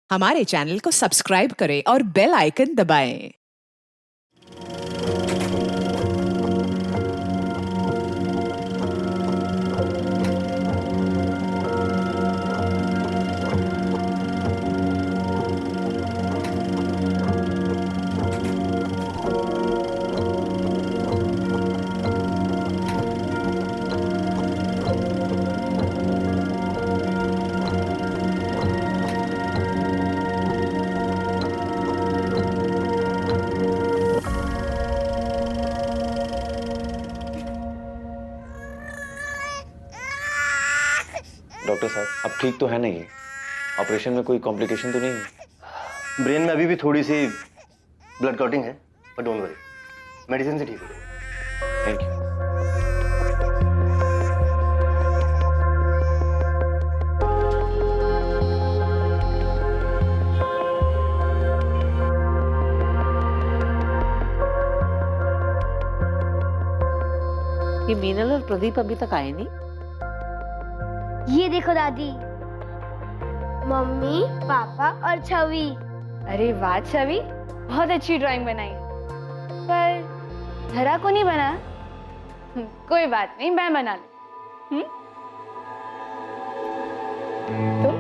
हमारे चैनल को सब्सक्राइब करें और बेल आइकन दबाएं। डॉक्टर साहब, अब ठीक तो है नहीं? ऑपरेशन में कोई कॉम्प्लिकेशन तो नहीं है? ब्रेन में अभी भी थोड़ी सी ब्लड क्लॉटिंग है, पर डोंट वरी, मेडिसिन से ठीक हो जाएगा। Thank you. ये मीनल और प्रदीप अभी तक आए नहीं। ये देखो दादी, मम्मी, पापा और छवि। अरे वाह छवि, बहुत अच्छी ड्राइंग बनाई, पर धरा को नहीं बना। कोई बात नहीं, मैं बना लूं। तो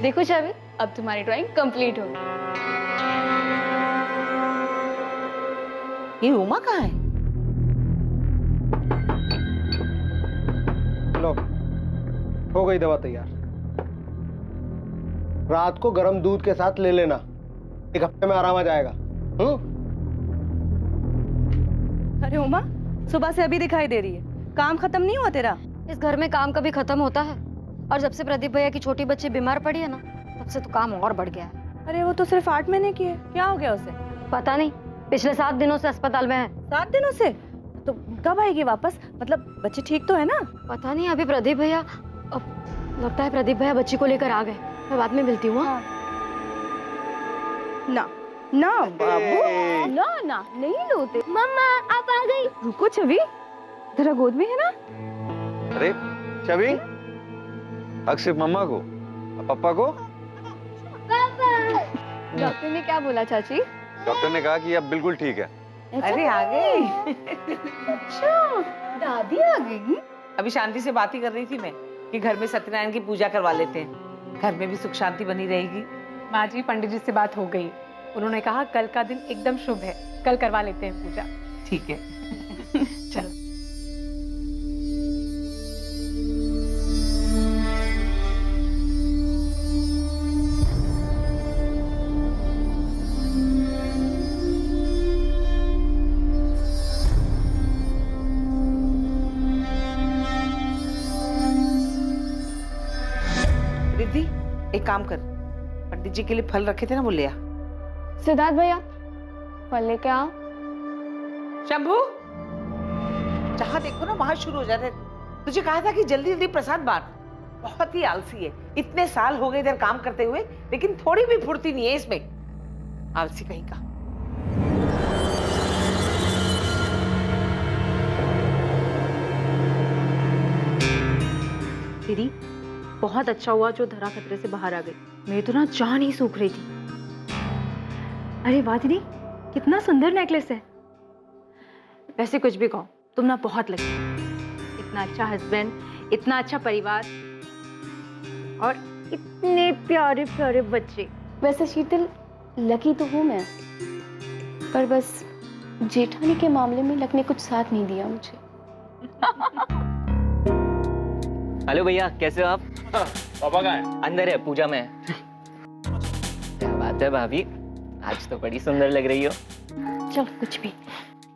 देखो छवि, अब तुम्हारी ड्राइंग कंप्लीट हो गई। ये उमा कहाँ है? लो, हो गई दवा तैयार। रात को गर्म दूध के साथ ले लेना, एक हफ्ते में आराम आ जाएगा। अरे उमा, सुबह से अभी दिखाई दे रही है, काम खत्म नहीं हुआ तेरा? इस घर में काम कभी खत्म होता है? और जब से प्रदीप भैया की छोटी बच्ची बीमार पड़ी है ना, तब से तो काम और बढ़ गया है। अरे वो तो सिर्फ 8 महीने की है, क्या हो गया उसे? पता नहीं, पिछले 7 दिनों से अस्पताल में है। 7 दिनों से? तो कब आएगी वापस? मतलब बच्ची ठीक तो है ना? पता नहीं, अभी प्रदीप भैया, अब लगता है प्रदीप भैया बच्ची को लेकर आ गए। मैं बाद में मिलती हूँ। हाँ। ना ना बाबू, ना ना नहीं लोते। मम्मा आप आ गई। रुको छवि, तेरा गोद में है ना? अरे छवि, हक सिर्फ मम्मा को, पापा को? डॉक्टर ने क्या बोला चाची? डॉक्टर ने कहा कि अब बिल्कुल ठीक है। अरे आ गई। अच्छा, दादी आ गई। अभी शांति से बात ही कर रही थी मैं कि घर में सत्यनारायण की पूजा करवा लेते हैं, घर में भी सुख शांति बनी रहेगी। माँ जी, पंडित जी से बात हो गई, उन्होंने कहा कल का दिन एकदम शुभ है, कल करवा लेते हैं पूजा। ठीक है, चलो। रिद्धि, एक काम कर, पंडित जी के लिए फल रखे थे ना, वो ले आ। सिद्धार्थ भैया, फल लेके आओ। शंभू, जहाँ देखो ना वहां शुरू हो जाते हैं। तुझे कहा था कि जल्दी जल्दी प्रसाद बांट। बहुत ही आलसी है, इतने साल हो गए इधर काम करते हुए, लेकिन थोड़ी भी फुर्ती नहीं है इसमें। आलसी कहीं का। दीदी, बहुत अच्छा हुआ जो धरा खतरे से बाहर आ गई। मेरी तो ना जान ही सूख रही थी। अरे वाह दीदी, कितना सुंदर नेकलेस है। वैसे कुछ भी कहो, तुम ना बहुत लकी हो। इतना अच्छा हस्बैंड, इतना अच्छा परिवार और इतने प्यारे प्यारे बच्चे। वैसे शीतल, लकी तो हूँ मैं, पर बस जेठानी के मामले में लक ने कुछ साथ नहीं दिया मुझे। हेलो भैया, कैसे हो आप? पापा कहाँ है? अंदर है, पूजा में है। क्या बात है भाभी, आज तो बड़ी सुंदर लग रही हो। चल कुछ भी।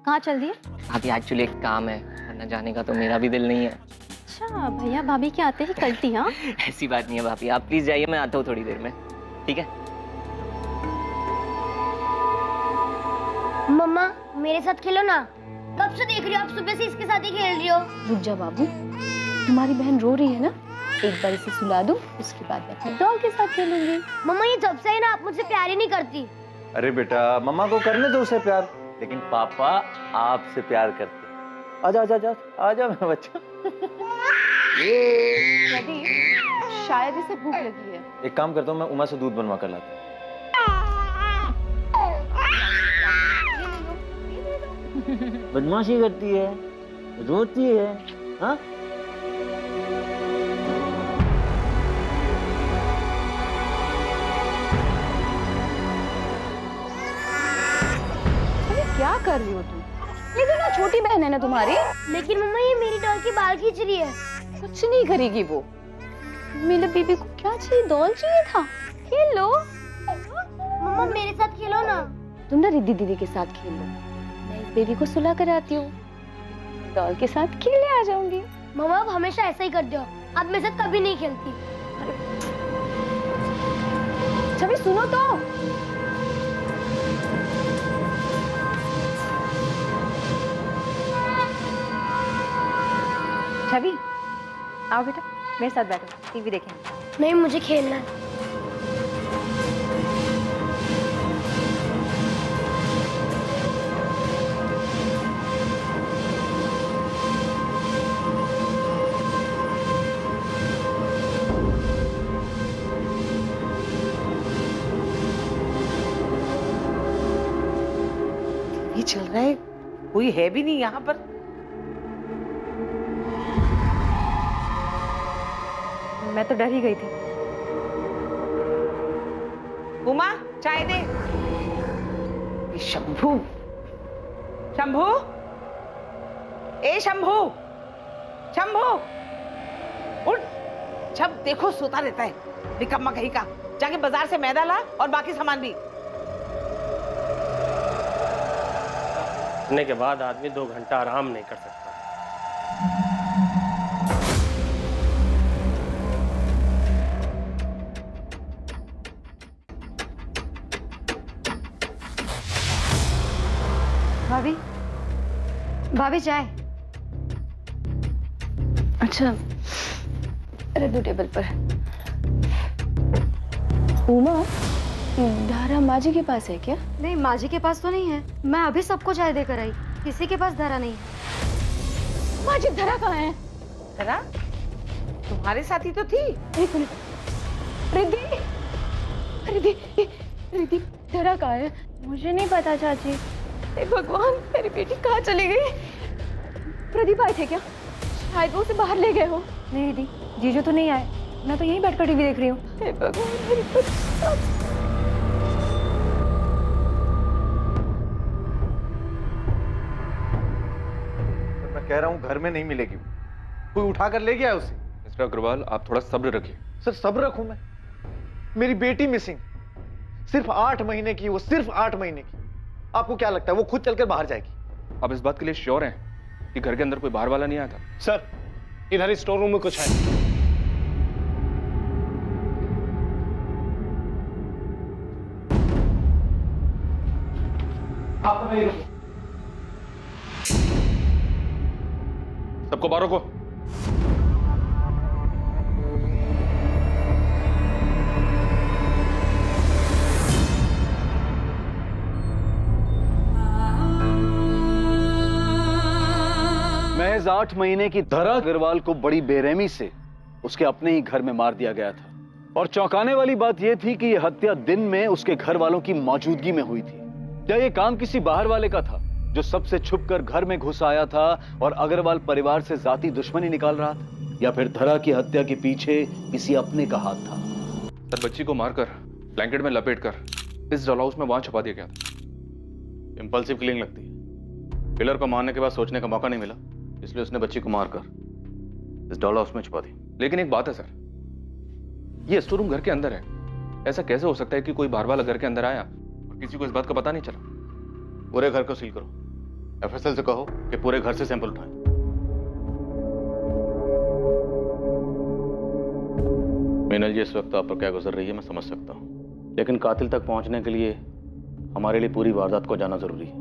कहाँ चल दिए? भाभी एक्चुअली एक काम है, वरना जाने का तो मेरा भी दिल नहीं है। अच्छा, भैया भाभी के आते ही कल्टी? हाँ ऐसी बात नहीं है भाभी, आप प्लीज जाइए, मैं आता हूँ थोड़ी देर में, ठीक है? मम्मा मेरे साथ खेलो ना। कब से देख रही हो, आप सुबह से इसके साथ ही खेल रही हो। रुक जा बाबू, तुम्हारी बहन रो रही है ना, एक बार इसे सुला दूं, उसके बाद मैं अपने डॉग के साथ खेलूंगी। मम्मा ये जब से है ना, आप मुझसे प्यार ही नहीं करती। अरे बेटा, मम्मा को करने दो उसे प्यार, लेकिन पापा आपसे प्यार करते। आजा आजा आजा आजा मेरा बच्चा। प्रदीप, शायद इसे भूख लगी है। एक काम करता हूँ, मैं उमा से दूध बनवा कर लाता हूँ। बदमाशी करती है, रोती है, हाँ? क्या कर रही हो तुम? ये तो ना छोटी बहन है ना तुम्हारी। लेकिन मम्मा ये मेरी डॉल की बाल खींच रही है। कुछ नहीं करेगी वो। मेरे बेबी को क्या चाहिए? डॉल चाहिए था। खेल लो। मम्मा मेरे साथ खेलो ना। तुम ना रिद्धि दीदी के साथ खेल लो। मैं इस बेबी को सुला कर आती हूँ। डॉल के साथ खेलने आ जाऊंगी। मम्मा अब हमेशा ऐसा ही कर दो। अब मेरे साथ कभी नहीं खेलती। छवि सुनो तो। छवि, आओ बेटा, मेरे साथ बैठो, टीवी देखेंगे। नहीं, मुझे खेलना है। ये चल रहा है, कोई है भी नहीं यहाँ पर। मैं तो डर ही गई थी। उमा, चाय दे। ये शंभू, शंभू, ए शंभू, शंभू, उठ। जब देखो सोता रहता है, निकम्मा कहीं का। जाके बाजार से मैदा ला और बाकी सामान भी। के बाद आदमी 2 घंटा आराम नहीं कर सकता। भाभी, भाभी चाय। अच्छा, रख दो टेबल पर। उमा, धारा माँ जी के पास है क्या? नहीं, माँ जी के पास तो नहीं है। मैं अभी सबको चाय देकर आई, किसी के पास धरा नहीं है। माँ जी, धरा कहाँ है? धरा तुम्हारे साथ ही तो थी। एक मिनट। रिद्धि, रिद्धि, रिद्धि, धरा कहाँ है? मुझे नहीं पता चाची। हे भगवान, मेरी बेटी कहाँ चली गई? प्रदीप आए थे क्या? शायद वो उसे बाहर ले गए हो। नहीं दीदी, जीजू तो नहीं आए। मैं तो यहीं बैठकर टीवी देख रही हूँ। हे भगवान, मेरी बेटी। मैं कह रहा हूँ घर में नहीं मिलेगी, कोई उठा कर ले गया उसे। मिस्टर अग्रवाल, आप थोड़ा सब्र रखिए। सर सब्र रखूं मैं? मेरी बेटी मिसिंग, सिर्फ 8 महीने की, वो सिर्फ 8 महीने की। आपको क्या लगता है वो खुद चलकर बाहर जाएगी? आप इस बात के लिए श्योर हैं कि घर के अंदर कोई बाहर वाला नहीं आया था? सर, इधर ही स्टोर रूम में कुछ है। सबको बाहर रोको। महज 8 महीने की धरा अग्रवाल को बड़ी बेरहमी से उसके अपने ही घर में मार दिया गया था। और चौंकाने वाली बात यह थी कि यह हत्या दिन में उसके घर वालों की मौजूदगी में हुई थी। क्या यह काम किसी बाहर वाले का था जो सबसे छुपकर घर में घुस आया था और अग्रवाल परिवार से जाती दुश्मनी निकाल रहा था, या फिर धरा की हत्या के पीछे किसी अपने का हाथ था? सर, बच्ची को मारकर ब्लैंकेट में लपेटकर इस डॉल हाउस में वहां छुपा दिया गया था। इंपल्सिव किलिंग लगती है। किलर को मारने के बाद सोचने का मौका नहीं मिला, इसलिए उसने बच्ची को मारकर इस डॉल हाउस में छुपा दी। लेकिन एक बात है सर, ये स्टोर रूम घर के अंदर है। ऐसा कैसे हो सकता है कि कोई बाहर वाला घर के अंदर आया और किसी को इस बात का पता नहीं चला? पूरे घर को सील करो। एफएसएल से कहो कि पूरे घर से सैंपल उठाएं। मीनल जी, इस वक्त आप पर क्या गुजर रही है मैं समझ सकता हूँ, लेकिन कातिल तक पहुंचने के लिए हमारे लिए पूरी वारदात को जानना जरूरी है।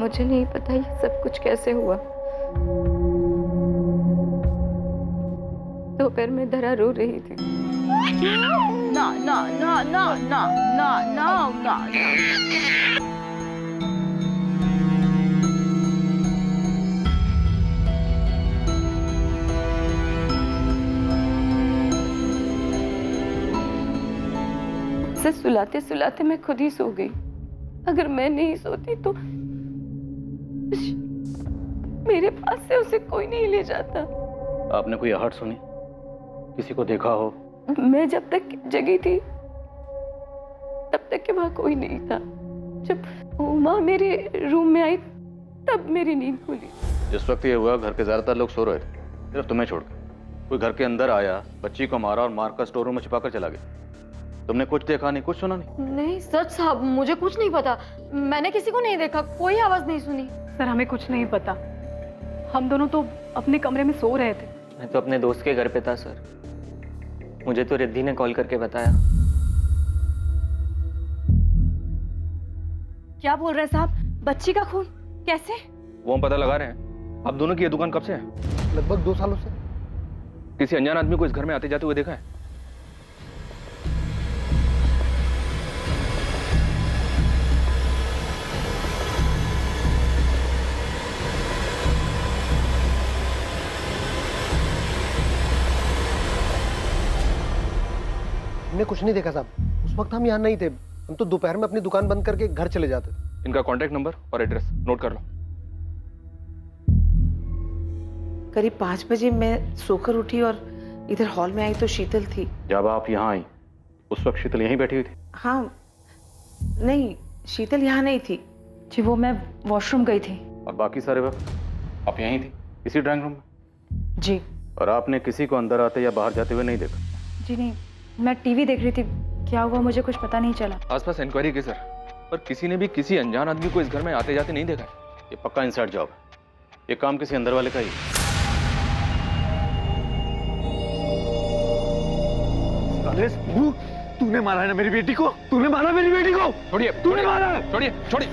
मुझे नहीं पता ये सब कुछ कैसे हुआ। दोपहर में धरा रो रही थी। ना ना ना ना ना ना ना ना ना। उसे सुलाते सुलाते मैं खुद ही सो गई। अगर मैं नहीं सोती तो मेरे पास से उसे कोई नहीं ले जाता। आपने कोई आहट सुनी, किसी को देखा हो? मैं जब तक जगी थी तब तक के वहां कोई नहीं था। जब उमा मेरे रूम में आई तब मेरी नींद खुली। जिस वक्त ये हुआ घर के ज्यादातर लोग सो रहे थे, सिर्फ तुम्हें छोड़कर। कोई घर के अंदर आया, बच्ची को मारा और मारकर स्टोर रूम में छिपाकर चला गया। तुमने कुछ देखा नहीं, कुछ सुना नहीं? नहीं सच साहब, मुझे कुछ नहीं पता। मैंने किसी को नहीं देखा, कोई आवाज नहीं सुनी। सर हमें कुछ नहीं पता, हम दोनों तो अपने कमरे में सो रहे थे। मैं तो अपने दोस्त के घर पे था सर, मुझे तो रिद्धि ने कॉल करके बताया। क्या बोल रहे हैं साहब? बच्ची का खून कैसे? वो हम पता लगा रहे हैं। आप दोनों की ये दुकान कब से है? लगभग 2 सालों से। किसी अनजान आदमी को इस घर में आते जाते हुए देखा है? हमने कुछ नहीं देखा साहब, उस वक्त हम यहाँ नहीं थे। हम तो दोपहर में अपनी दुकान बंद करके घर चले जाते थे। इनका कांटेक्ट नंबर और एड्रेस नोट कर लो। करीब 5 बजे मैं सोकर उठी और इधर हॉल में आई तो शीतल थी। जब आप यहाँ आई उस वक्त शीतल यहीं बैठी हुई थी? हाँ, नहीं शीतल यहाँ नहीं थी जी, वो मैं वॉशरूम गई थी। और बाकी सारे वक्त आप यहीं थी, इसी ड्राइंग रूम में? जी। और आपने किसी को अंदर आते या बाहर जाते हुए नहीं देखा? जी नहीं, मैं टीवी देख रही थी, क्या हुआ मुझे कुछ पता नहीं चला। आसपास इंक्वायरी की सर, पर किसी ने भी किसी अनजान आदमी को इस घर में आते जाते नहीं देखा। ये पक्का इनसाइड जॉब है, ये काम किसी अंदर वाले का ही है। तूने मारा है ना मेरी बेटी को? तूने मारा मेरी बेटी को? छोड़िए, तूने मारा है? छोड़िए, छोड़िए।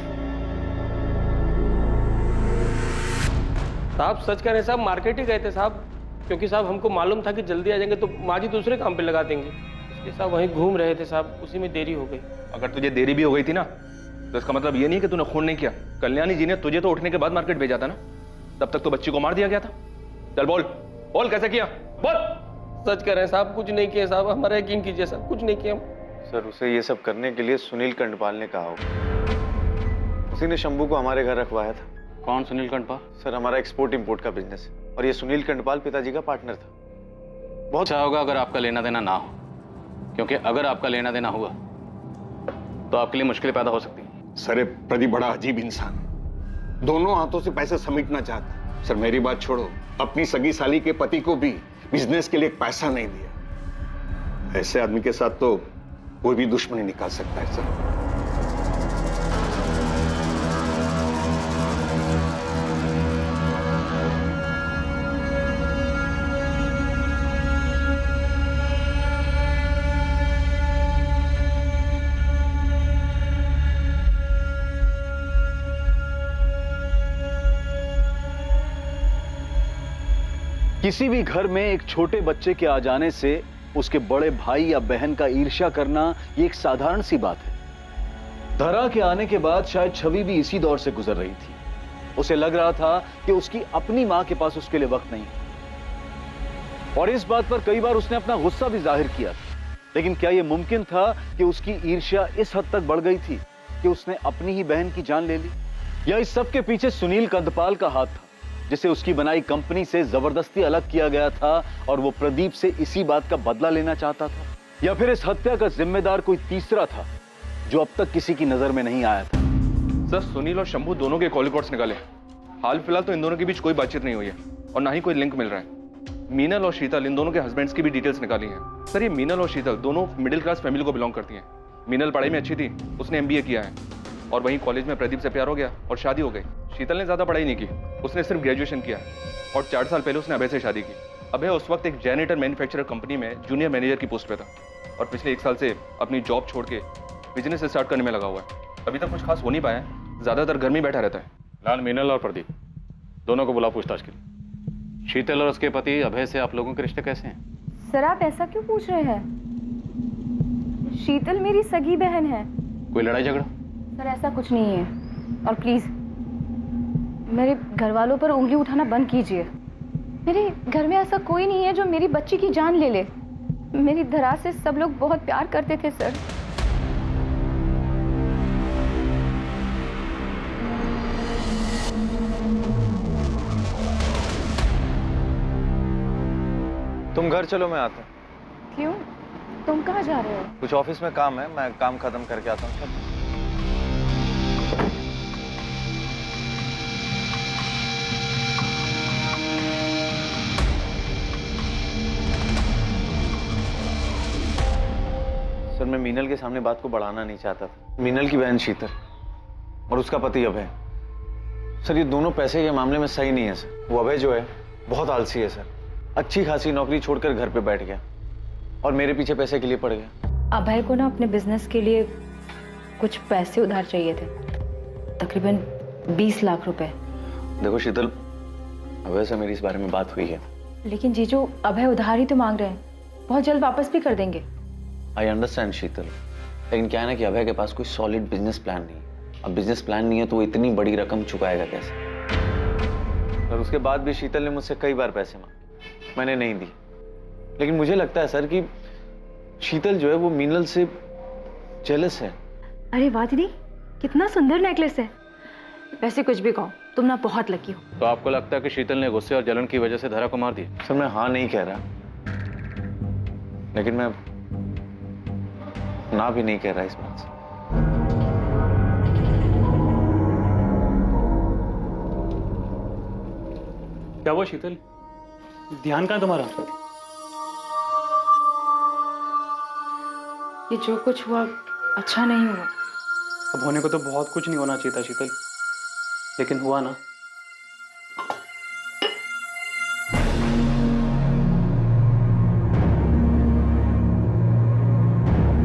साहब सच कह रहे हैं साहब, मार्केट ही गए थे साहब, क्योंकि साहब हमको मालूम था कि जल्दी आ जाएंगे तो माँ जी दूसरे काम पे लगा देंगे, इसलिए साहब वहीं घूम रहे थे साहब, उसी में देरी हो गई। अगर तुझे देरी भी हो गई थी ना तो इसका मतलब ये नहीं कि तूने खून नहीं किया। कल्याणी जी ने तुझे तो उठने के बाद मार्केट भेजा था ना, तब तक तो बच्ची को मार दिया गया था। चल बोल, बोल कैसे किया, बोल। सच कह रहे हैं साहब, कुछ नहीं किया साहब, हमारा यकीन कीजिए साहब, कुछ नहीं किया। सर उसे ये सब करने के लिए सुनील कंडपाल ने कहा होगा। उसी ने शंभू को हमारे घर रखवाया था। कौन सुनील कंडपाल? सर हमारा एक्सपोर्ट इंपोर्ट का बिजनेस है और ये सुनील कंडपाल पिताजी का पार्टनर था। बहुत अच्छा होगा अगर आपका लेना देना ना हो, क्योंकि अगर आपका लेना देना हुआ तो आपके लिए मुश्किलें पैदा हो सकती हैं। सर ये प्रदीप बड़ा अजीब इंसान, दोनों हाथों से पैसे समेटना चाहता। सर मेरी बात छोड़ो, अपनी सगी साली के पति को भी बिजनेस के लिए पैसा नहीं दिया। ऐसे आदमी के साथ तो कोई भी दुश्मनी निकाल सकता है सर। किसी भी घर में एक छोटे बच्चे के आ जाने से उसके बड़े भाई या बहन का ईर्ष्या करना ये एक साधारण सी बात है। धरा के आने के बाद शायद छवि भी इसी दौर से गुजर रही थी। उसे लग रहा था कि उसकी अपनी मां के पास उसके लिए वक्त नहीं है, और इस बात पर कई बार उसने अपना गुस्सा भी जाहिर किया था। लेकिन क्या यह मुमकिन था कि उसकी ईर्ष्या इस हद तक बढ़ गई थी कि उसने अपनी ही बहन की जान ले ली? या इस सब के पीछे सुनील कंदपाल का हाथ था, जिसे उसकी बनाई कंपनी से जबरदस्ती अलग किया गया था और वो प्रदीप से इसी बात का बदला लेना चाहता था? या फिर इस हत्या का जिम्मेदार कोई तीसरा था जो अब तक किसी की नजर में नहीं आया था? सर सुनील और शंभू दोनों के कॉल रिकॉर्ड्स निकाले। हाल फिलहाल तो इन दोनों के बीच कोई बातचीत नहीं हुई है और ना ही कोई लिंक मिल रहा है। मीनल और शीतल इन दोनों के हस्बैंड्स की भी डिटेल्स निकाली हैं। सर ये मीनल और शीतल दोनों मिडिल क्लास फैमिली को बिलोंग करती हैं। मीनल पढ़ाई में अच्छी थी, उसने MBA किया है और वहीं कॉलेज में प्रदीप से प्यार हो गया और शादी हो गई। शीतल ने ज्यादा पढ़ाई नहीं की, उसने सिर्फ ग्रेजुएशन किया और 4 साल पहले उसने अभय से शादी की। अभय उस वक्त एक जेनेरेटर मैन्युफैक्चरर कंपनी में जूनियर मैनेजर की पोस्ट पे था और पिछले 1 साल से अपनी जॉब छोड़ के बिजनेस स्टार्ट करने में लगा हुआ है। अभी तक कुछ खास हो नहीं पाया, ज्यादातर घर में बैठा रहता है। लाल, मीनल और प्रदीप दोनों को बुलाओ पूछताछ के लिए। शीतल और उसके पति अभय से आप लोगों के रिश्ते कैसे हैं? सर आप ऐसा क्यों पूछ रहे हैं? शीतल मेरी सगी बहन है। कोई लड़ाई झगड़ा? सर ऐसा कुछ नहीं है, और प्लीज मेरे घर वालों पर उंगली उठाना बंद कीजिए। मेरे घर में ऐसा कोई नहीं है जो मेरी बच्ची की जान ले ले। मेरी धरा से सब लोग बहुत प्यार करते थे सर। तुम घर चलो, मैं आता हूँ। क्यों? तुम कहाँ जा रहे हो? कुछ ऑफिस में काम है, मैं काम खत्म करके आता हूँ। सर, मैं मीनल के सामने बात को बढ़ाना नहीं चाहता था। मीनल की बहन शीतल और उसका पति अभय, सर ये दोनों पैसे के मामले में सही नहीं है सर। वो अभय जो है बहुत आलसी है सर, अच्छी खासी नौकरी छोड़कर घर पे बैठ गया और मेरे पीछे पैसे के लिए पड़ गया। अभय को ना अपने बिजनेस के लिए कुछ पैसे उधार चाहिए थे, तकरीबन 20 लाख रुपए। देखो शीतल, अभय से मेरी इस बारे में बात हुई है। लेकिन जीजू, अभय उधार ही तो मांग रहे हैं, बहुत जल्द वापस भी कर देंगे। आई अंडरस्टैंड शीतल, लेकिन क्या है ना कि अभय के पास कोई सॉलिड बिजनेस प्लान नहीं है। अब बिजनेस प्लान नहीं है तो वो इतनी बड़ी रकम चुकाएगा कैसे? और उसके बाद भी शीतल ने मुझसे कई बार पैसे मांगे, मैंने नहीं दी। लेकिन मुझे लगता है सर कि शीतल जो है वो मीनल से जेलस है। अरे वाह दीदी, कितना सुंदर नेकलेस है। वैसे कुछ भी कहो, तुम ना बहुत लकी हो। तो आपको लगता है कि शीतल ने गुस्से और जलन की वजह से धरा को मार दिया? सर मैं हाँ नहीं कह रहा, लेकिन मैं ना भी नहीं कह रहा इस बात से। क्या हुआ शीतल? ध्यान कहाँ तुम्हारा? ये जो कुछ हुआ अच्छा नहीं हुआ। अब होने को तो बहुत कुछ नहीं होना चाहिए था शीतल, लेकिन हुआ ना।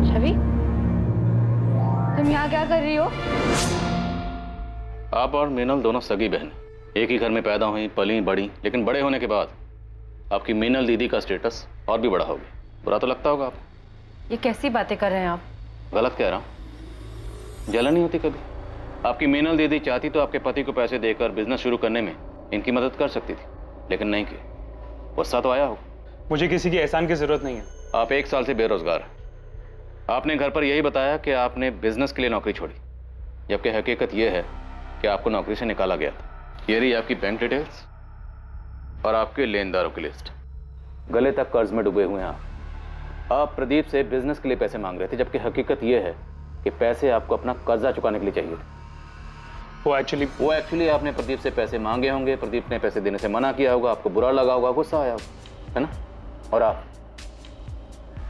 छवि, तुम यहाँ क्या कर रही हो? आप और मीनल दोनों सगी बहन, एक ही घर में पैदा हुई, पली, बड़ी, लेकिन बड़े होने के बाद आपकी मीनल दीदी का स्टेटस और भी बड़ा हो गया। बुरा तो लगता होगा आपको। ये कैसी बातें कर रहे हैं आप? गलत कह रहा हूँ? जलन नहीं होती कभी? आपकी मीनल दीदी चाहती तो आपके पति को पैसे देकर बिजनेस शुरू करने में इनकी मदद कर सकती थी, लेकिन नहीं की। गुस्सा तो आया हो। मुझे किसी की एहसान की जरूरत नहीं है। आप 1 साल से बेरोजगार हैं। आपने घर पर यही बताया कि आपने बिजनेस के लिए नौकरी छोड़ी, जबकि हकीकत यह है कि आपको नौकरी से निकाला गया था। ये रही आपकी बैंक डिटेल्स और आपके लेनदारों की लिस्ट। गले तक कर्ज में डूबे हुए हैं आप प्रदीप से बिजनेस के लिए पैसे मांग रहे थे, जबकि हकीकत यह है कि पैसे आपको अपना कर्जा चुकाने के लिए चाहिए थे। वो एक्चुअली आपने प्रदीप से पैसे मांगे होंगे, प्रदीप ने पैसे देने से मना किया होगा, आपको बुरा लगा होगा, गुस्सा आया होगा, है ना? और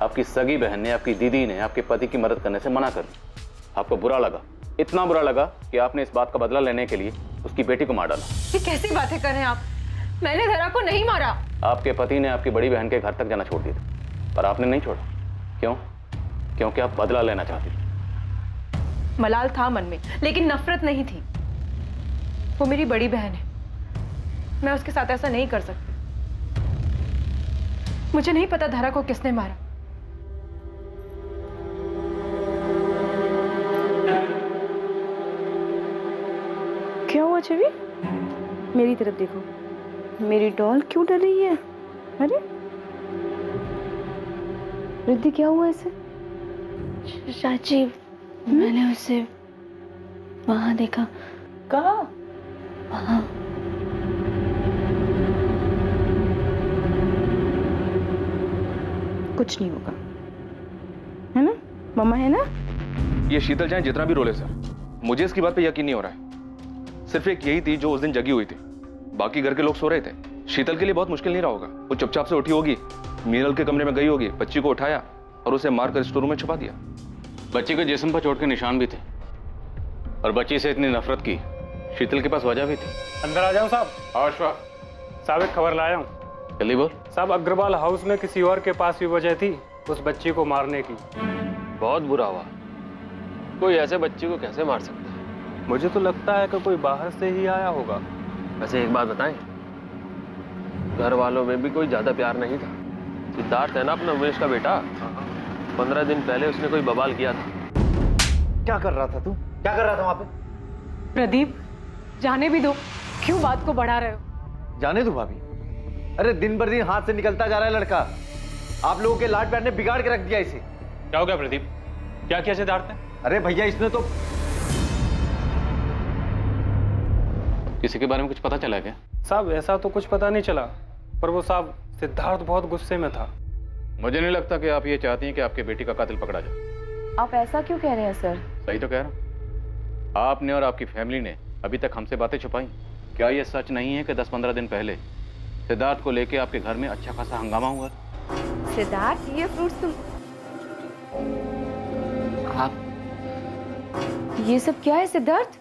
आपकी सगी बहन ने, आपकी दीदी ने आपके पति की मदद करने से मना कर दिया। आपको बुरा लगा, इतना बुरा लगा कि आपने इस बात का बदला लेने के लिए उसकी बेटी को मार डाला। ये कैसी बातें कर रहे हैं आप? मैंने धरा को नहीं मारा। आपके पति ने आपकी बड़ी बहन के घर तक जाना छोड़ दिया था, पर आपने नहीं छोड़ा। क्यों? क्योंकि आप बदला लेना चाहती थी। मलाल था मन में, लेकिन नफरत नहीं थी। वो मेरी बड़ी बहन है, मैं उसके साथ ऐसा नहीं कर सकती। मुझे नहीं पता धरा को किसने मारा। क्या हुआ छवि? मेरी तरफ देखो, मेरी डॉल क्यों डर रही है? अरे रिद्धि, क्या हुआ इसे? चाची, मैंने उसे वहां देखा। कहाँ? वहां। कुछ नहीं होगा, है ना? मम्मा है ना? ये शीतल चाहे जितना भी रोले सर, मुझे इसकी बात पे यकीन नहीं हो रहा है। सिर्फ एक यही थी जो उस दिन जगी हुई थी, बाकी घर के लोग सो रहे थे। शीतल के लिए बहुत मुश्किल नहीं रहा होगा। वो चुपचाप से उठी होगी, मीनल के कमरे में गई होगी, बच्ची को उठाया और उसे मारकर स्टोर रूम में छुपा दिया। बच्ची के जिस्म पर चोट के निशान भी थे और बच्ची से इतनी नफरत की शीतल के पास वजह भी थी। अंदर आ जाऊं साहब? साहब एक खबर लाया हूँ। जल्दी बोल। साहब अग्रवाल हाउस में किसी और के पास भी वजह थी उस बच्ची को मारने की। बहुत बुरा हुआ। कोई ऐसे बच्ची को कैसे मार सकता है? मुझे तो लगता है कि कोई बाहर से ही आया होगा। वैसे एक बात बताएं, घर वालों में भी कोई ज्यादा प्यार नहीं था। सिद्धार्थ है ना अपना उमेश का बेटा, 15 दिन पहले उसने कोई बवाल किया था। क्या कर रहा था तू? क्या कर रहा था वहां पे? प्रदीप, जाने भी दो, क्यों बात को बढ़ा रहे हो? जाने दो भाभी। अरे दिन भर दिन हाथ से निकलता जा रहा है लड़का। आप लोगों के लाड प्यार ने बिगाड़ के रख दिया इसे। क्या हो गया प्रदीप? क्या किया सिद्धार्थ ने? अरे भैया, इसने तो किसी के बारे में कुछ पता चला क्या? साहब ऐसा तो कुछ पता नहीं चला, पर वो साहब सिद्धार्थ बहुत गुस्से में था। मुझे नहीं लगता कि आप ये चाहती हैं कि आपके बेटी का कातिल पकड़ा जाए। आप ऐसा क्यों कह रहे हैं सर? सही तो कह रहा हूँ। आपने और आपकी फैमिली ने अभी तक हमसे बातें छुपाई। क्या ये सच नहीं है कि 10-15 दिन पहले सिद्धार्थ को लेके आपके घर में अच्छा खासा हंगामा हुआ? सिद्धार्थ, ये फ्रूट्स तुम आप ये सब क्या है सिद्धार्थ?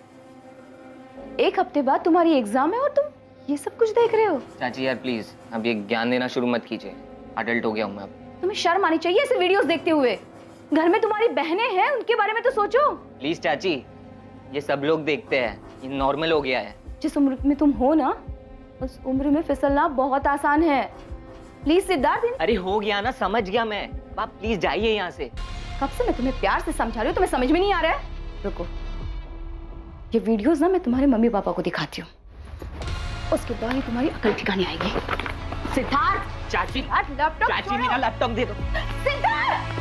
एक हफ्ते बाद तुम्हारी एग्जाम है और तुम ये सब कुछ देख रहे हो? चाची यार प्लीज अब ये ज्ञान देना शुरू मत कीजिए। अडल्ट हो गया हूँ मैं अब। तुम्हें शर्म आनी चाहिए ऐसे वीडियोस देखते हुए। घर में तुम्हारी बहनें हैं, उनके बारे में तो सोचो। प्लीज चाची, ये सब लोग देखते हैं, ये नॉर्मल हो गया है। जिस उम्र में तुम हो ना, उस उम्र में फिसलना बहुत आसान है। प्लीज सिद्धार्थ। अरे हो गया ना, समझ गया मैं। आप प्लीज जाइए यहाँ से। कब से मैं तुम्हें प्यार से समझा रही हूँ, तुम्हें समझ में नहीं आ रहा है? रुको, ये वीडियोस ना मैं तुम्हारे मम्मी पापा को दिखाती हूँ, उसके बाद ही तुम्हारी अकल ठिकाने आएगी। सिद्धार्थ। चाची, लैपटॉप चाची मेरा लैपटॉप दे दो। सिद्धार्थ।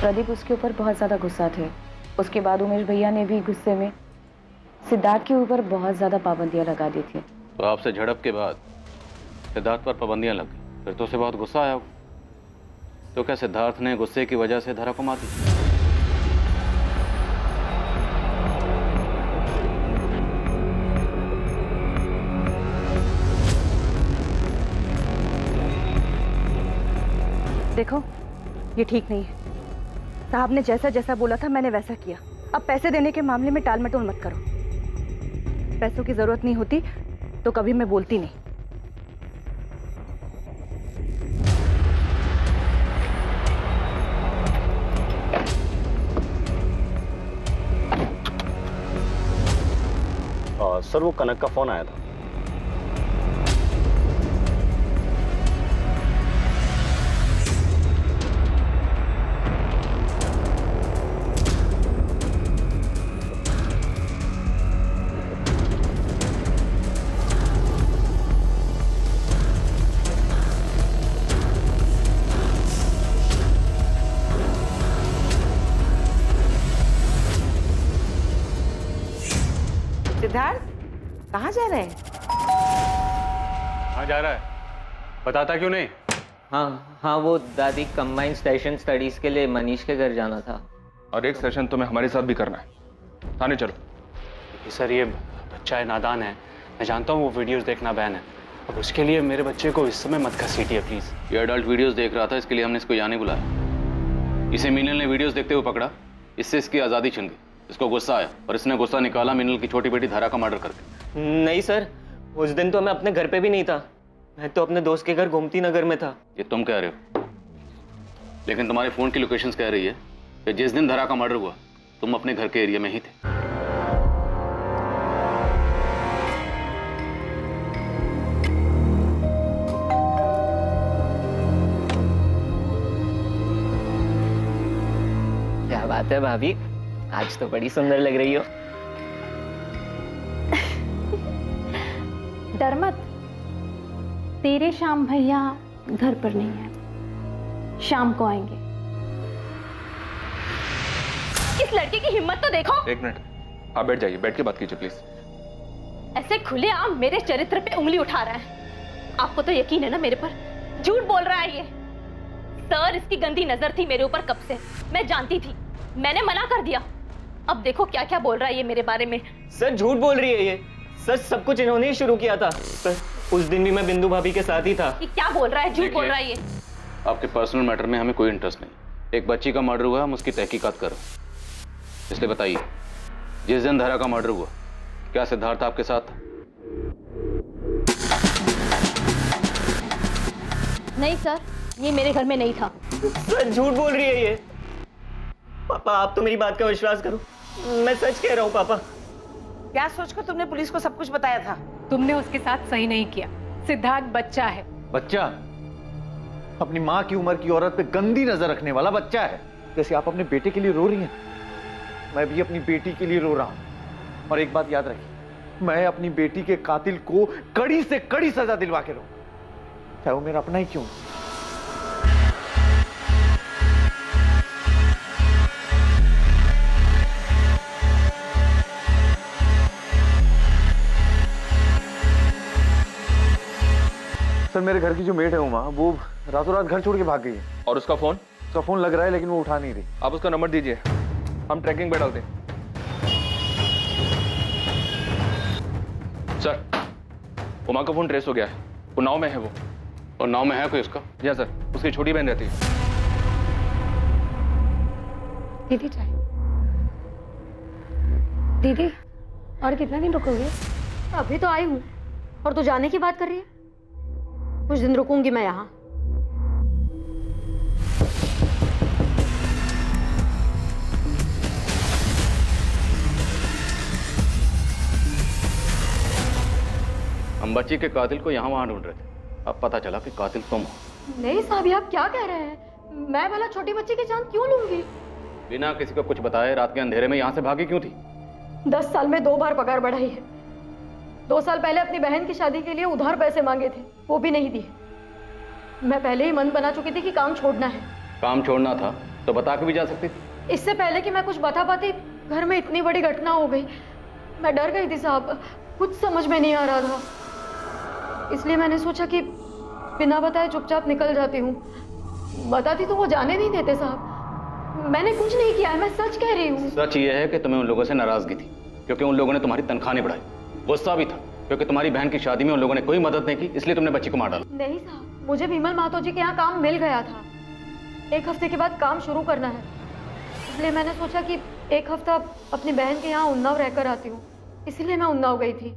प्रदीप उसके ऊपर बहुत ज्यादा गुस्सा थे। उसके बाद उमेश भैया ने भी गुस्से में सिद्धार्थ के ऊपर बहुत ज्यादा पाबंदियां लगा दी थी। तो आपसे झड़प के बाद सिद्धार्थ पर पाबंदियां लग गई, फिर तो उसे बहुत गुस्सा आया। तो क्या सिद्धार्थ ने गुस्से की वजह से धरा को मार दी? देखो, ये ठीक नहीं है। साहब ने जैसा जैसा बोला था मैंने वैसा किया। अब पैसे देने के मामले में टाल मटोल मत करो। पैसों की जरूरत नहीं होती तो कभी मैं बोलती नहीं। सर, वो कनक का फोन आया था। सिद्धार्थ, कहाँ जा रहे हैं? कहाँ जा रहा है? बताता क्यों नहीं? हाँ, वो दादी कंबाइंड स्टेशन स्टडीज के लिए मनीष के घर जाना था। और एक सेशन तुम्हें हमारे साथ भी करना है। थाने चलो। सर, ये बच्चा है, नादान है। मैं जानता हूँ वो वीडियोस देखना बैन है, अब उसके लिए मेरे बच्चे को इस समय मत घसीटिए प्लीज। ये अडल्ट वीडियोस देख रहा था, इसके लिए हमने इसको यहाँ नहीं बुलाया। इसे मीनल ने वीडियोस देखते हुए पकड़ा, इससे इसकी आज़ादी छिन गई। इसको गुस्सा आया और इसने गुस्सा निकाला मीनल की छोटी बेटी धारा का मर्डर करके। नहीं सर, उस दिन तो मैं अपने घर पे भी नहीं था। मैं तो अपने दोस्त के घर गोमती नगर में था। ये तुम कह रहे हो, लेकिन तुम्हारे फोन की लोकेशंस कह रही है कि जिस दिन धारा का मर्डर हुआ तुम अपने घर के एरिया में ही थे। क्या बात है भाभी, आज तो बड़ी सुंदर लग रही हो। डर मत, तेरे श्याम भैया घर पर नहीं है, शाम को आएंगे। इस लड़के की हिम्मत तो देखो। एक मिनट, आप बैठ जाइए, बैठ के बात कीजिए प्लीज। ऐसे खुलेआम मेरे चरित्र पे उंगली उठा रहा है। आपको तो यकीन है ना मेरे पर? झूठ बोल रहा है ये। सर, इसकी गंदी नजर थी मेरे ऊपर कब से, मैं जानती थी, मैंने मना कर दिया। अब देखो क्या क्या बोल रहा है ये मेरे बारे में। सर झूठ बोल रही है ये, सच सब कुछ इन्होंने ही शुरू किया था। सर उस दिन भी मैं बिंदु भाभी के साथ ही था। ये क्या बोल रहा है, झूठ बोल रहा है ये। आपके पर्सनल मैटर में हमें कोई इंटरेस्ट नहीं। एक बच्ची का मर्डर हुआ, हम उसकी तहकीकात कर रहे हैं। इसलिए बताइए, जिस दिन धारा का मर्डर हुआ क्या सिद्धार्थ आपके साथ था? नहीं सर, ये मेरे घर में नहीं था। सर झूठ बोल रही है ये। पापा आप तो मेरी बात का विश्वास करो, मैं सच कह रहा हूँ पापा। क्या सोचकर तुमने पुलिस को सब कुछ बताया था? तुमने उसके साथ सही नहीं किया। सिद्धार्थ बच्चा है। बच्चा? अपनी माँ की उम्र की औरत पे गंदी नजर रखने वाला बच्चा है। जैसे आप अपने बेटे के लिए रो रही हैं, मैं भी अपनी बेटी के लिए रो रहा हूं। और एक बात याद रखिए, मैं अपनी बेटी के कातिल को कड़ी से कड़ी सजा दिलवा के रहूंगा, चाहे वो मेरा अपना ही क्यों। सर मेरे घर की जो मेड है उमा, वो रातों रात घर छोड़ के भाग गई है। और उसका फोन? उसका फोन लग रहा है लेकिन वो उठा नहीं रही। आप उसका नंबर दीजिए, हम ट्रैकिंग पे डालते हैं। सर, उमा का फोन ट्रेस हो गया है, उन्नाव में है वो। और नाव में है कोई उसका? जी हाँ सर, उसकी छोटी बहन रहती है। दीदी चाय। दीदी और कितना दिन रुकोगे? अभी तो आई हूँ और तू जाने की बात कर रही है। कुछ दिन रुकूंगी मैं यहाँ। हम बच्ची के कातिल को यहाँ वहाँ ढूंढ रहे थे, अब पता चला कि कातिल तुम हो। नहीं साहब, ये आप क्या कह रहे हैं? मैं भला छोटी बच्ची की जान क्यों लूंगी? बिना किसी को कुछ बताए रात के अंधेरे में यहाँ से भागी क्यों थी? 10 साल में 2 बार पगार बढ़ाई है। 2 साल पहले अपनी बहन की शादी के लिए उधार पैसे मांगे थे, वो भी नहीं दिए। मैं पहले ही मन बना चुकी थी कि काम छोड़ना है। काम छोड़ना था तो बता के भी जा सकती थी। इससे पहले कि मैं कुछ बता पाती, घर में इतनी बड़ी घटना हो गई। मैं डर गई थी साहब, कुछ समझ में नहीं आ रहा था। इसलिए मैंने सोचा कि बिना बताए चुपचाप निकल जाती हूँ। बताती तो वो जाने नहीं देते साहब। मैंने कुछ नहीं किया है, मैं सच कह रही हूँ। सच ये है कि तुम्हें उन लोगों से नाराजगी थी क्योंकि उन लोगों ने तुम्हारी तनख्वाह नहीं बढ़ाई। गुस्सा भी था क्योंकि तुम्हारी बहन की शादी में उन लोगों ने कोई मदद नहीं की, इसलिए तुमने बच्ची को मार डाला। नहीं साहब, मुझे विमल महतो जी के यहाँ काम मिल गया था। 1 हफ्ते के बाद काम शुरू करना है, इसलिए मैंने सोचा कि 1 हफ्ता अपनी बहन के यहाँ उन्नाव रहकर आती हूँ, इसलिए मैं उन्नाव गई थी।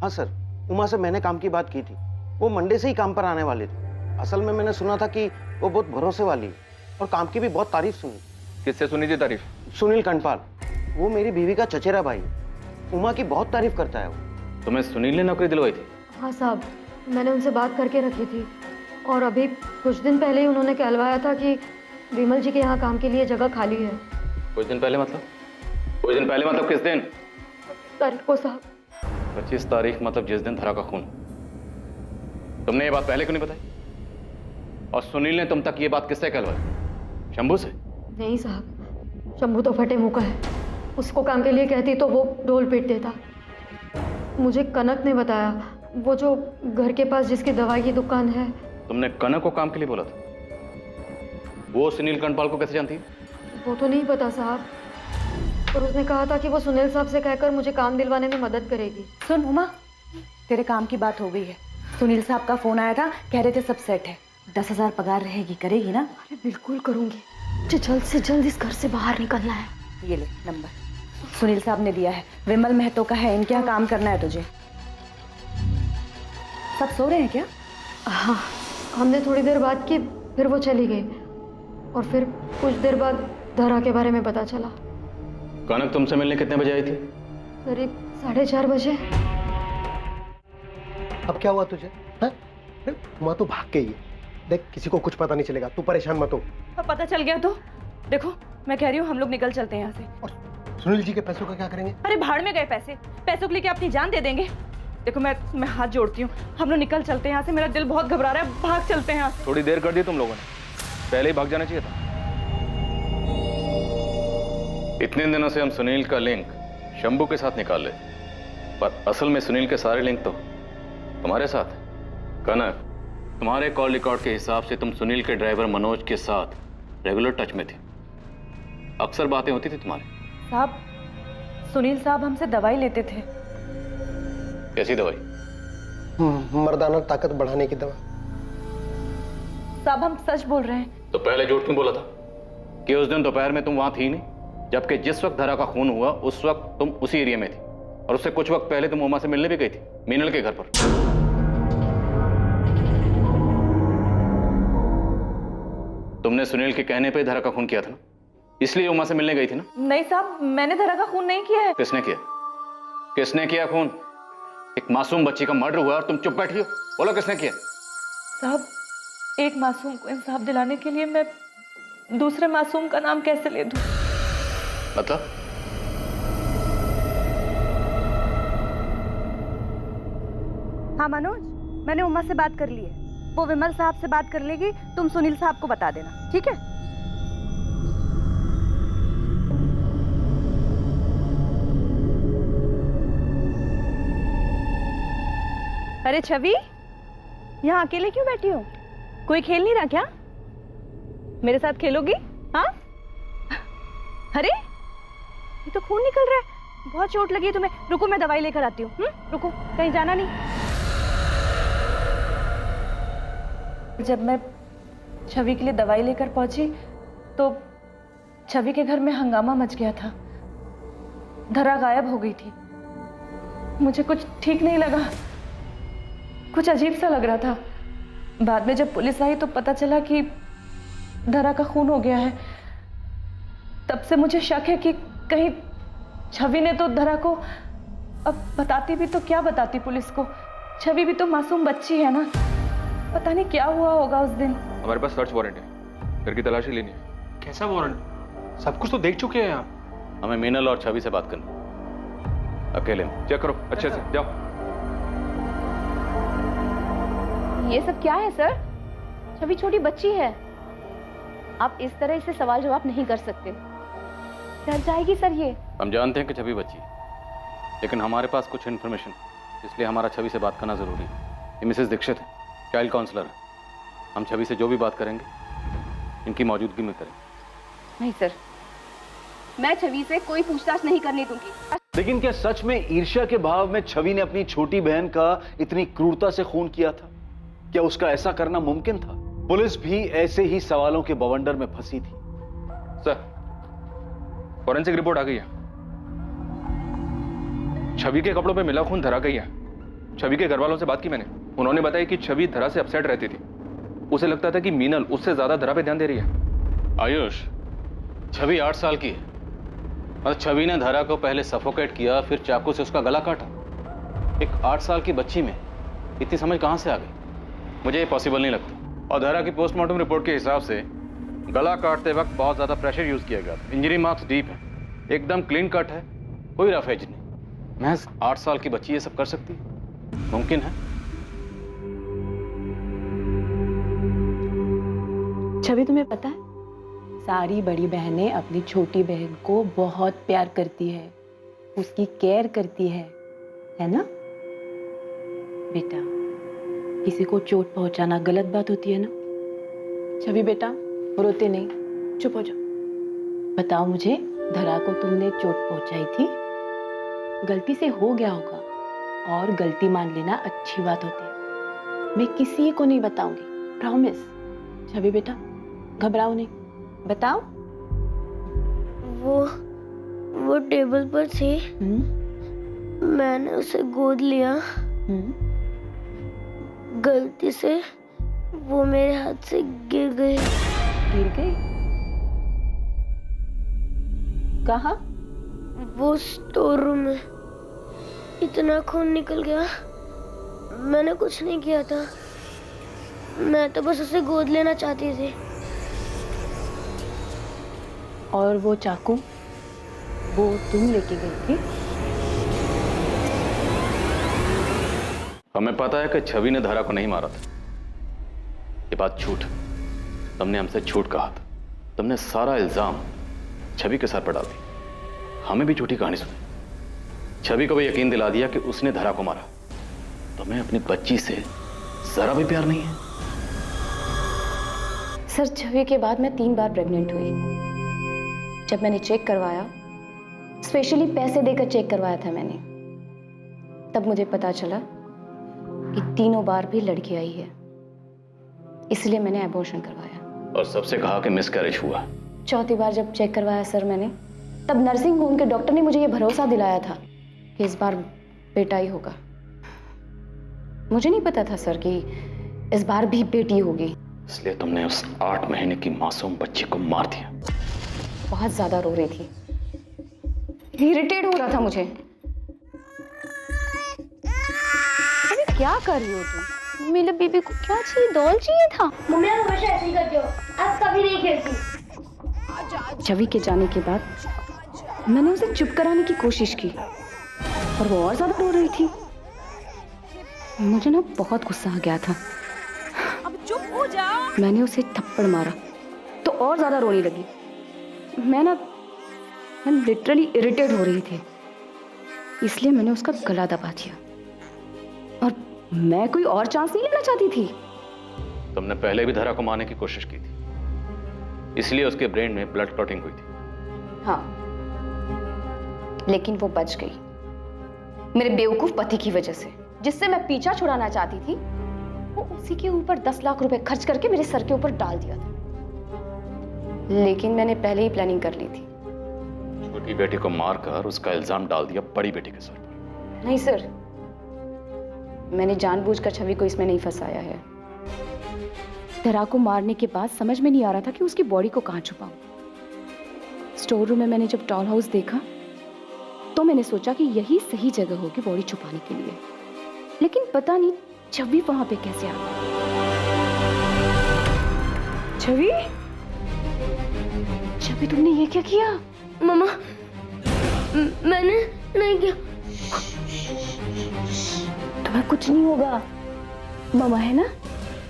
हाँ सर, उमा से मैंने काम की बात की थी। वो मंडे से ही काम पर आने वाले थे। असल में मैंने सुना था कि वो बहुत भरोसे वाली है और काम की भी बहुत तारीफ सुनी। किससे सुनी थी तारीफ? सुनील कंटपाल, वो मेरी बीवी का चचेरा भाई है। उमा की बहुत तारीफ करता है वो। तुम्हें सुनील ने नौकरी दिलवाई थी? हाँ साहब, मैंने उनसे बात करके रखी थी और अभी कुछ दिन पहले ही उन्होंने कहलवाया था कि विमल जी के यहाँ काम के लिए जगह खाली है। कुछ दिन पहले मतलब? कुछ दिन पहले मतलब किस दिन? तारीख को साहब। 25 तारीख मतलब जिस दिन धरा का खून। तुमने ये बात पहले क्यों नहीं बताई? और सुनील ने तुम तक ये बात किससे कहलवाई? शंभू से? नहीं साहब, शंभू तो फटे मुंह का है। उसको काम के लिए कहती तो वो ढोल पीट देता। मुझे कनक ने बताया, वो जो घर के पास जिसकी दवाई की दुकान है। तुमने कनक को काम के लिए बोला था? वो सुनील कंटपाल को कैसे जानती है? वो तो नहीं पता साहब, पर उसने कहा था कि वो सुनील साहब से कहकर मुझे काम दिलवाने में मदद करेगी। सुन उमा, तेरे काम की बात हो गई है। सुनील साहब का फोन आया था, कह रहे थे सब सेट है। 10,000 पगार रहेगी, करेगी ना? अरे बिल्कुल करूंगी। मुझे जल्द से जल्द इस घर से बाहर निकलना है। ये ले नंबर, सुनील साहब ने दिया है। विमल महतो का है, इनके यहाँ काम करना है तुझे। सब सो रहे हैं क्या? हाँ, हमने थोड़ी देर बात की, फिर वो चली गई और फिर कुछ देर बाद धरा के बारे में पता चला। कनक तुमसे मिलने कितने बजे आई थी? करीब 4:30 बजे। अब क्या हुआ तुझे? उमा तो भाग गई है। देख, किसी को कुछ पता नहीं चलेगा, तू परेशान मत हो। अब पता चल गया तो देखो, मैं कह रही हूँ हम लोग निकल चलते हैं यहाँ से। और सुनील जी के पैसों का क्या करेंगे? अरे भाड़ में गए पैसे, पैसों के लिए क्या अपनी जान दे देंगे? देखो मैं हाथ जोड़ती हूँ, हम लोग निकल चलते हैं यहाँ से। मेरा दिल बहुत घबरा रहा है, भाग चलते हैं यहाँ से। थोड़ी देर कर दी तुम लोगों ने, पहले ही भाग जाना चाहिए था। इतने दिनों से हम सुनील का लिंक शंभू के साथ निकाल ले, पर असल में सुनील के सारे लिंक तो तुम्हारे साथ है। कनक, तुम्हारे कॉल रिकॉर्ड के हिसाब से तुम सुनील के ड्राइवर मनोज के साथ रेगुलर टच में थे, अक्सर बातें होती थी तुम्हारी। साहब, सुनील साहब हमसे दवाई लेते थे। कैसी दवाई? मर्दाना ताकत बढ़ाने की दवा। साहब हम सच बोल रहे हैं। तो पहले झूठ क्यों बोला था कि उस दिन दोपहर में तुम वहां थी नहीं, जबकि जिस वक्त धरा का खून हुआ उस वक्त तुम उसी एरिया में थी और उससे कुछ वक्त पहले तुम उमा से मिलने भी गई थी मीनल के घर पर। तुमने सुनील के कहने पे धरा का खून किया था ना, इसलिए उमा से मिलने गई थी ना? नहीं साहब, मैंने धरा का खून नहीं किया है। किसने किया? किसने किया खून? एक मासूम बच्ची का मर्डर हुआ और तुम चुप बैठी हो। बोलो किसने किया? साहब, एक मासूम को इंसाफ दिलाने के लिए मैं दूसरे मासूम का नाम कैसे ले दूं? मतलब? हाँ मनोज, मैंने उमा से बात कर ली है। वो विमल साहब से बात कर लेगी, तुम सुनील साहब को बता देना, ठीक है? अरे छवि, यहाँ अकेले क्यों बैठी हो? कोई खेल नहीं रहा क्या? मेरे साथ खेलोगी? हाँ? अरे ये तो खून निकल रहा है, बहुत चोट लगी है तुम्हें। रुको मैं दवाई लेकर आती हूँ। रुको, कहीं जाना नहीं। जब मैं छवि के लिए दवाई लेकर पहुंची तो छवि के घर में हंगामा मच गया था। धरा गायब हो गई थी। मुझे कुछ ठीक नहीं लगा, कुछ अजीब सा लग रहा था। बाद में जब पुलिस आई तो पता चला कि धरा का खून हो गया है। तब से मुझे शक है कि कहीं छवि ने तो धरा को, अब बताती भी तो क्या बताती पुलिस को? छवि भी तो मासूम बच्ची है ना, पता नहीं क्या हुआ होगा उस दिन। हमारे पास सर्च वारंट है, घर की तलाशी लेनी है। कैसा वारंट? सब कुछ तो देख चुके हैं आप। हमें मीनल और छवि से बात करनी, अकेले में। चेक करो अच्छे से, जाओ। ये सब क्या है सर? छवि छोटी बच्ची है, आप इस तरह इसे सवाल जवाब नहीं कर सकते, डर जाएगी सर। ये हम जानते हैं कि छवि बच्ची है, लेकिन हमारे पास कुछ इन्फॉर्मेशन, इसलिए हमारा छवि से बात करना जरूरी है। ये मिसेस दीक्षित है, चाइल्ड काउंसलर है। हम छवि से जो भी बात करेंगे इनकी मौजूदगी में करेंगे। नहीं सर, मैं छवि से कोई पूछताछ नहीं करने दूंगी। लेकिन क्या सच में ईर्ष्या के भाव में छवि ने अपनी छोटी बहन का इतनी क्रूरता से खून किया था? क्या उसका ऐसा करना मुमकिन था? पुलिस भी ऐसे ही सवालों के बवंडर में फंसी थी। सर, फॉरेंसिक रिपोर्ट आ गई है। छवि के कपड़ों पे मिला खून धरा गई है। छवि के घर वालों से बात की मैंने, उन्होंने बताया कि छवि धरा से अपसेट रहती थी। उसे लगता था कि मीनल उससे ज्यादा धरा पे ध्यान दे रही है। आयुष, छवि 8 साल की है और छवि ने धरा को पहले सफोकेट किया, फिर चाकू से उसका गला काटा। एक 8 साल की बच्ची में इतनी समझ कहां से आ गई? मुझे ये पॉसिबल नहीं लगता। और धरा की पोस्टमार्टम रिपोर्ट के हिसाब से गला काटते वक्त बहुत ज्यादा प्रेशर यूज किया गया था। इंजरी मार्क्स डीप है, एकदम क्लीन कट है, कोई रफ एज नहीं। महज 8 साल की बच्ची ये सब कर सकती है? मुमकिन है? छवि, तुम्हें पता है सारी बड़ी बहनें अपनी छोटी बहन को बहुत प्यार करती है, उसकी केयर करती है ना? बेटा, किसी को चोट पहुंचाना गलत बात होती है ना? छवि बेटा, रोते नहीं, चुप हो जाओ। बताओ मुझे, धरा को तुमने चोट पहुंचाई थी, गलती से हो गया होगा, और गलती मान लेना अच्छी बात होती है। मैं किसी को नहीं बताऊंगी, प्रॉमिस। छवि बेटा, घबराओ नहीं, बताओ। वो टेबल पर थी, मैंने उसे गोद लिया, गलती से वो मेरे हाथ से गिर गई। गिर गई? कहाँ? वो स्टोर रूम में। इतना खून निकल गया, मैंने कुछ नहीं किया था, मैं तो बस उसे गोद लेना चाहती थी। और वो चाकू, वो तुम लेके गई थी? हमें पता है कि छवि ने धरा को नहीं मारा था। ये बात झूठ, तुमने हमसे झूठ कहा था। तुमने सारा इल्जाम छवि के सर पर डाल दिया, हमें भी झूठी कहानी सुनी। छवि को भी यकीन दिला दिया कि उसने धरा को मारा। तुम्हें अपनी बच्ची से जरा भी प्यार नहीं है? सर, छवि के बाद मैं 3 बार प्रेग्नेंट हुई। जब मैंने चेक करवाया, स्पेशली पैसे देकर चेक करवाया था मैंने, तब मुझे पता चला कि तीनों बार भी लड़की आई है, इसलिए मैंने एबॉर्शन करवाया। और सबसे कहा कि मिसकैरेज हुआ। चौथी बार जब चेक करवाया सर मैंने, तब नर्सिंग होम के डॉक्टर ने मुझे ये भरोसा दिलाया था कि इस बार बेटा ही होगा। मुझे नहीं पता था सर कि इस बार भी बेटी होगी। इसलिए तुमने उस 8 महीने की मासूम बच्ची को मार दिया। बहुत ज्यादा रो रही थी, इरिटेट हो रहा था मुझे। अरे क्या कर रही हो तुम? मेरे बेबी को क्या चाहिए? डॉल चाहिए था। मम्मी आप हमेशा ऐसे ही करते हो, आप कभी नहीं खेलती। छवि के जाने के बाद मैंने उसे चुप कराने की कोशिश की, और वो और ज्यादा रो रही थी। मुझे ना बहुत गुस्सा आ गया था। अब चुप हो जाओ। मैंने उसे थप्पड़ मारा तो और ज्यादा रोने लगी। मैं लिटरली इरिटेट हो रही थी, इसलिए मैंने उसका गला दबा दिया और मैं कोई और चांस नहीं लेना चाहती थी। तुमने पहले भी धरा को मारने की कोशिश की थी, इसलिए उसके ब्रेन में ब्लड क्लॉटिंग हुई थी। हाँ, लेकिन वो बच गई मेरे बेवकूफ पति की वजह से, जिससे मैं पीछा छुड़ाना चाहती थी। वो उसी के ऊपर 10 लाख रुपए खर्च करके मेरे सर के ऊपर डाल दिया था, लेकिन मैंने पहले ही प्लानिंग कर ली थी। छोटी बेटी को मारकर उसका इल्जाम डाल दिया बड़ी बेटी के सर पर। नहीं सर, मैंने जानबूझकर छवि को इसमें नहीं फंसाया है। धरा को मारने के बाद समझ में नहीं आ रहा था कि उसकी बॉडी को कहां छुपाऊं। स्टोर रूम में मैंने जब डॉल हाउस देखा तो मैंने सोचा कि यही सही जगह होगी बॉडी छुपाने के लिए, लेकिन पता नहीं छवि वहां पे कैसे आ गई। छवि, छवि तुमने ये क्या किया? मम्मा, मैंने नहीं किया। तुम्हें कुछ नहीं होगा, मामा है ना?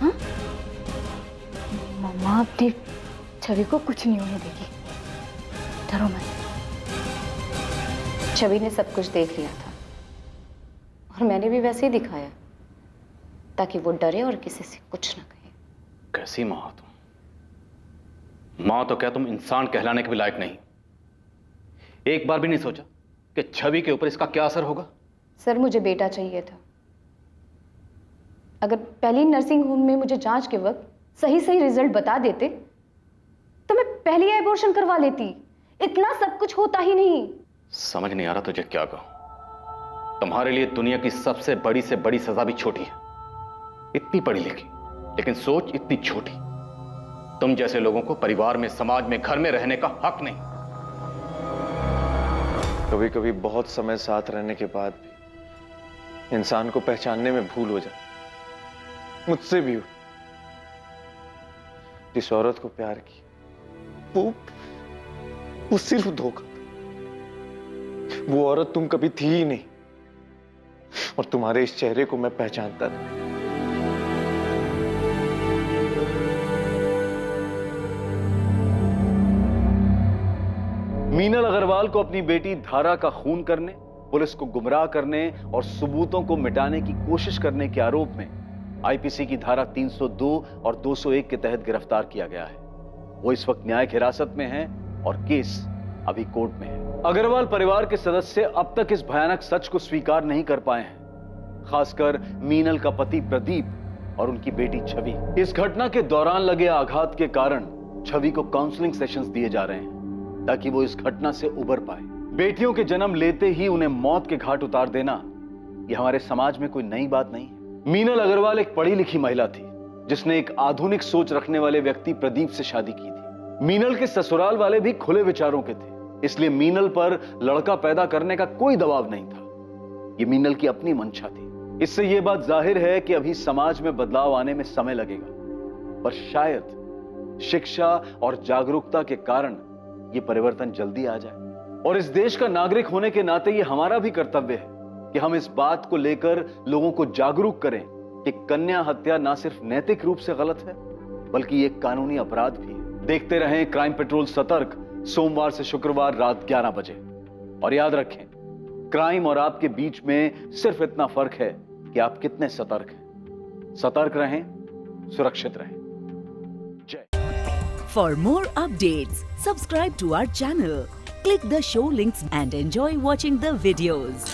हाँ, मामा अपनी छवि को कुछ नहीं होने देगी, डरो मत। छवि ने सब कुछ देख लिया था और मैंने भी वैसे ही दिखाया ताकि वो डरे और किसी से कुछ ना कहे। कैसी माँ हो तुम? माँ तो क्या तुम इंसान कहलाने के भी लायक नहीं। एक बार भी नहीं सोचा कि छवि के ऊपर इसका क्या असर होगा? सर, मुझे बेटा चाहिए था। अगर पहली नर्सिंग होम में मुझे जांच के वक्त सही सही रिजल्ट बता देते तो मैं पहले ही एबॉर्शन करवा लेती। इतना सब कुछ होता ही नहीं। समझ नहीं आ रहा तुझे क्या कहूं। तुम्हारे लिए दुनिया की सबसे बड़ी से बड़ी सजा भी छोटी है। इतनी पढ़ी लिखी लेकिन सोच इतनी छोटी। तुम जैसे लोगों को परिवार में, समाज में, घर में रहने का हक नहीं। कभी कभी बहुत समय साथ रहने के बाद भी इंसान को पहचानने में भूल हो जाती। मुझसे भी हुई। जिस औरत को प्यार की वो सिर्फ धोखा था। वो औरत तुम कभी थी ही नहीं और तुम्हारे इस चेहरे को मैं पहचानता था। मीनल अग्रवाल को अपनी बेटी धारा का खून करने, पुलिस को गुमराह करने और सबूतों को मिटाने की कोशिश करने के आरोप में आईपीसी की धारा 302 और 201 के तहत गिरफ्तार किया गया है। वो इस वक्त न्यायिक हिरासत में है और केस अभी कोर्ट में है। अग्रवाल परिवार के सदस्य अब तक इस भयानक सच को स्वीकार नहीं कर पाए हैं, खासकर मीनल का पति प्रदीप और उनकी बेटी छवि। इस घटना के दौरान लगे आघात के कारण छवि को काउंसलिंग सेशंस दिए जा रहे हैं ताकि वो इस घटना से उबर पाए। बेटियों के जन्म लेते ही उन्हें मौत के घाट उतार देना ये हमारे समाज में कोई नई बात नहीं है। मीनल अग्रवाल एक पढ़ी लिखी महिला थी जिसने एक आधुनिक सोच रखने वाले व्यक्ति प्रदीप से शादी की थी। मीनल के ससुराल वाले भी खुले विचारों के थे, इसलिए मीनल पर लड़का पैदा करने का कोई दबाव नहीं था। ये मीनल की अपनी मंशा थी। इससे यह बात जाहिर है कि अभी समाज में बदलाव आने में समय लगेगा, पर शायद शिक्षा और जागरूकता के कारण यह परिवर्तन जल्दी आ जाए। और इस देश का नागरिक होने के नाते यह हमारा भी कर्तव्य है कि हम इस बात को लेकर लोगों को जागरूक करें कि कन्या हत्या ना सिर्फ नैतिक रूप से गलत है बल्कि एक कानूनी अपराध भी है। देखते रहें क्राइम पेट्रोल सतर्क, सोमवार से शुक्रवार रात 11 बजे। और याद रखें, क्राइम और आपके बीच में सिर्फ इतना फर्क है कि आप कितने सतर्क हैं। सतर्क रहें, सुरक्षित रहें। For more updates, subscribe to our channel, click the show links and enjoy watching the videos.